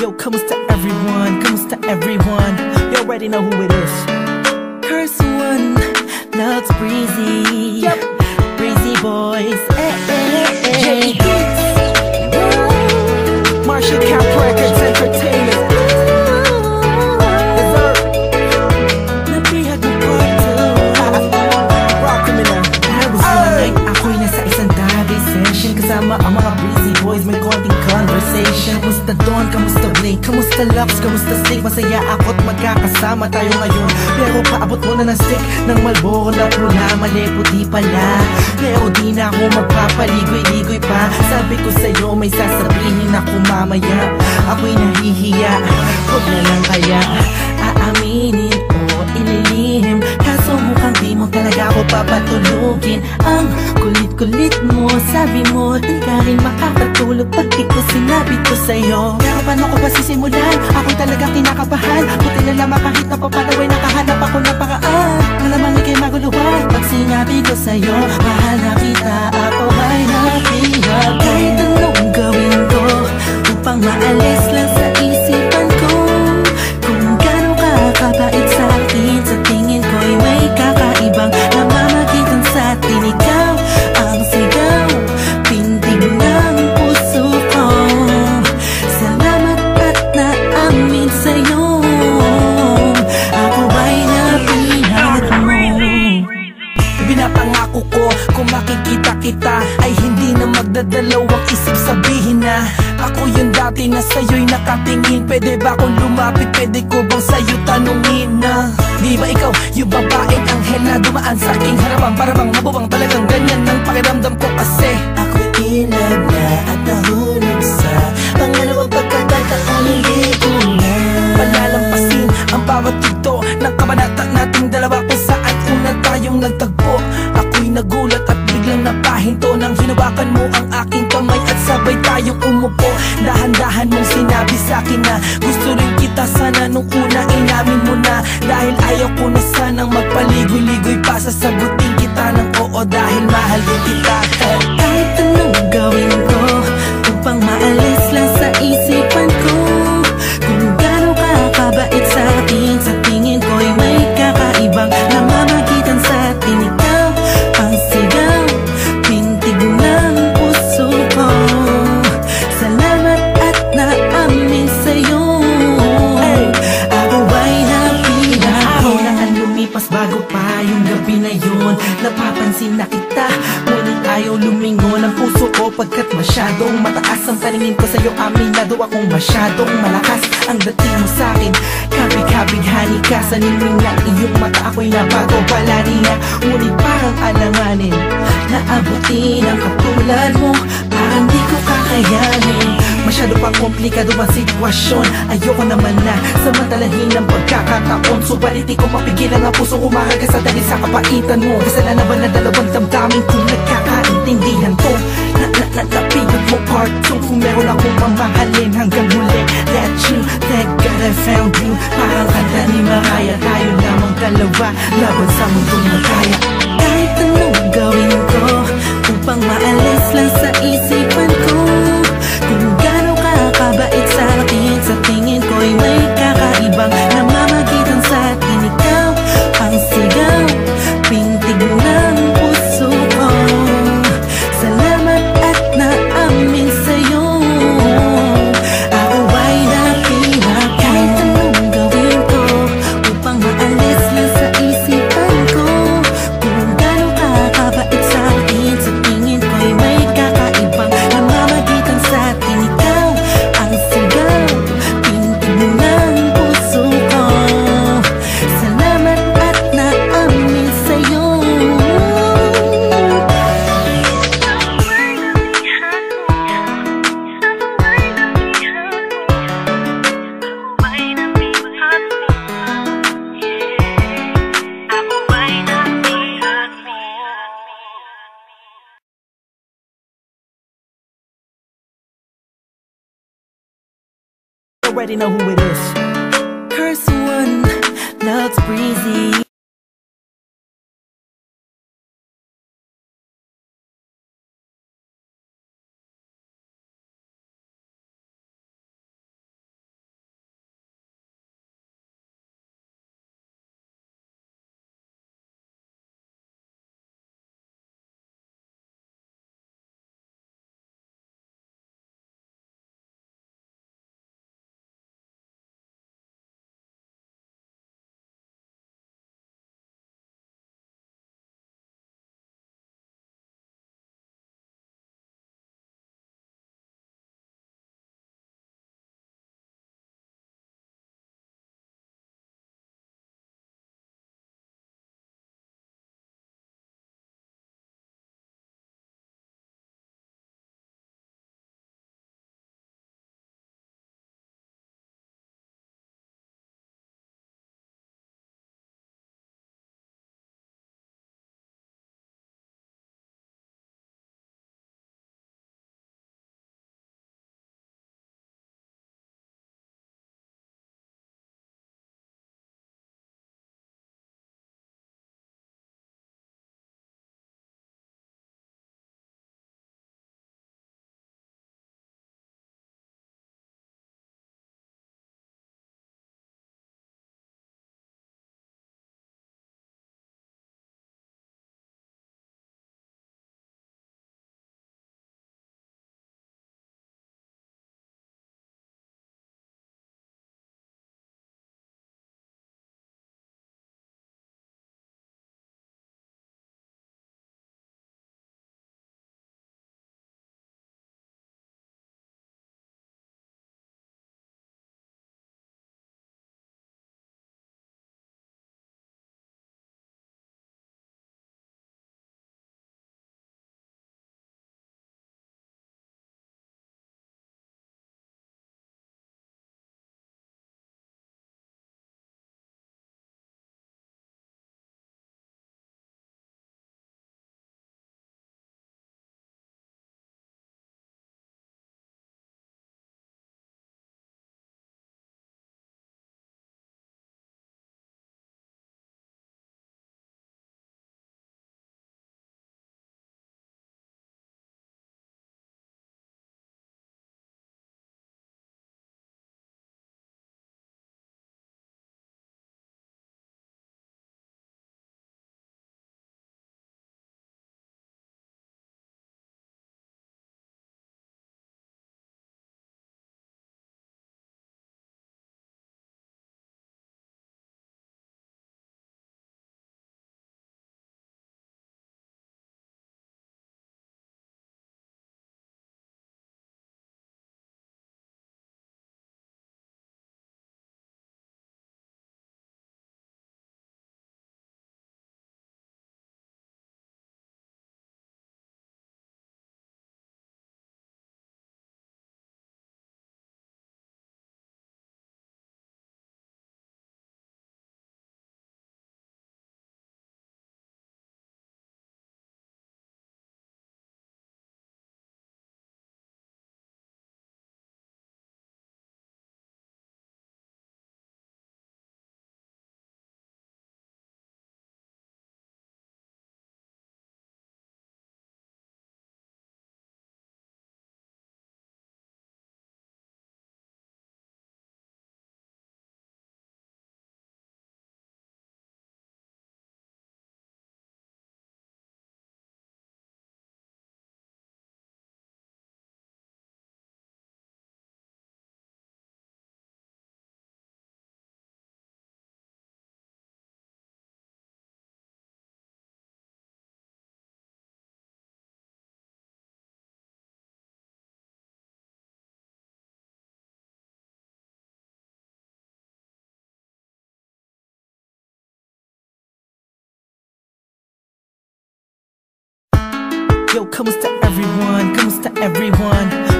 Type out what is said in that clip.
Yo, kamusta everyone? Kamusta everyone? You already know who it is. Curse one, loves Breezy. Yep, Breezy boys. J Hits. Marshall Camp Records Entertainment. Dessert. Nabihag mo part 2. Rock me na. I was one night, ako'y nasa isang tabi session. Kasama ang mga Breezy boys, may konting conversation. Kamusta Don? Kamusta Blake? Kamusta Lux? Kamusta Snake? Masaya ako't magkakasama tayo ngayon. Pero paabot mo na ng stick ng Malboro na pula. Mali, puti pala. Pero di na ako magpapaligoy-ligoy pa. Sabi ko sa'yo may sasabihin ako mamaya. Ako'y nahihiya, huwag na lang kaya aaminin o ililihim. Kaso mukhang di mo talaga ako papatulugin. Ang kulit-kulit mo, sabi mo di ka rin makakatulog pag ito sinabi ko sa'yo. Pero paano ko ba sisimulan? Ako'y talaga kinakabahan. Buti na lamang kahit na papanaway nakahanap ako ng paraan. Malamang ikay maguluhan pag sinabi ko sa'yo mahal na kita, ako ay napihag. Kahit anong gawin ko upang maalis lang sa isipan ko kung gano'n ka kabait sa akin. Sa tingin ko'y may kakaibang namamagitan sa atin. Ikaw ang sigaw, pintig ng puso ko. Salamat at naamin sa'yo, ako ay napihag mo. Pinapangako ko kung makikita kita ay hindi na magdadalawang isip sabihin na ako yung dati na sa'yo'y nakatingin. Pwede ba akong lumapit? Pwede ko bang sa'yo tanungin na di ba ikaw yung babaeng anghel na dumaan sa aking harapan? Para bang mabubang talagang ganyan ng pakiramdam ko kasi ako'y ilag na at nahulog sa pangalawang pagkakataon. Hindi ko na palalampasin ang bawat tugto ng kabanata nating dalawa kung saan una tayong nagtagpo. Ako'y nagulat at biglang napahinto nang hinawakan mo ang aking kamay at sabay tayong umupo. Dahan-dahan mong sinabi sa'kin na gusto rin kita sana nung una inamin mo na. Dahil ayaw ko na sanang magpaligoy-ligoy pa, sasagutin kita ng oo dahil mahal din kita. Kahit anong gawin ko upang maalis lang sa isipan ko kung gano'n ka kabait sa akin. Sa tingin ko'y may kakaibang namamagitan sa atin. Ikaw ang sigaw, pintig ng puso ko. Salamat at naamin sa'yo, ako ay napihag. Araw na ang lumipas bago pa yung gabi na yun. Napapansin na kita, ngunit ayaw lumingon ang puso ko pagkat masyadong mataas ang paningin ko sa'yo. Aminado akong masyadong malakas ang dating mo sa'kin. Kabig-kabighani ka sa ningning ng iyong mata. Ako'y nabago pala niya, ngunit parang alanganin na abutin ang katulad mo. Parang di ko kakayanin, masyado pang komplikado ang sitwasyon. Ayoko naman na samantalahin ang pagkakataon. Subalit di ko mapigilan ang puso umahaga sa dahil sa kapaitan mo. Kasalanan ba na dalawang damdamin kung nagkakaintindihan to? Napigod mo part 2 kung meron akong mamahalin hanggang huli. That you, thank God I found you. Parang kanta ni Mariah, tayo lamang dalawa laban sa mundong magkaya. Kahit anong gawin ko upang maalis lang sa isipan ko kung gano'n ka kabait sa akin. Sa tingin ko'y may kakaibang namamagitan sa atin. Ikaw ang sigaw, pintig ng puso ko. Salamat at naamin sa'yo, ako ay napihag. Kahit anong gawin ko upang maalis lang sa isipan ko kung gano'n ka kabait sa akin. Sa tingin ko'y may kakaibang namamagitan sa atin. Ikaw ang sigaw, pintig ng puso ko. Salamat at naamin sa'yo. Already know who it is. Curse one, loves Breezy. Yo, kamusta everyone? Kamusta everyone?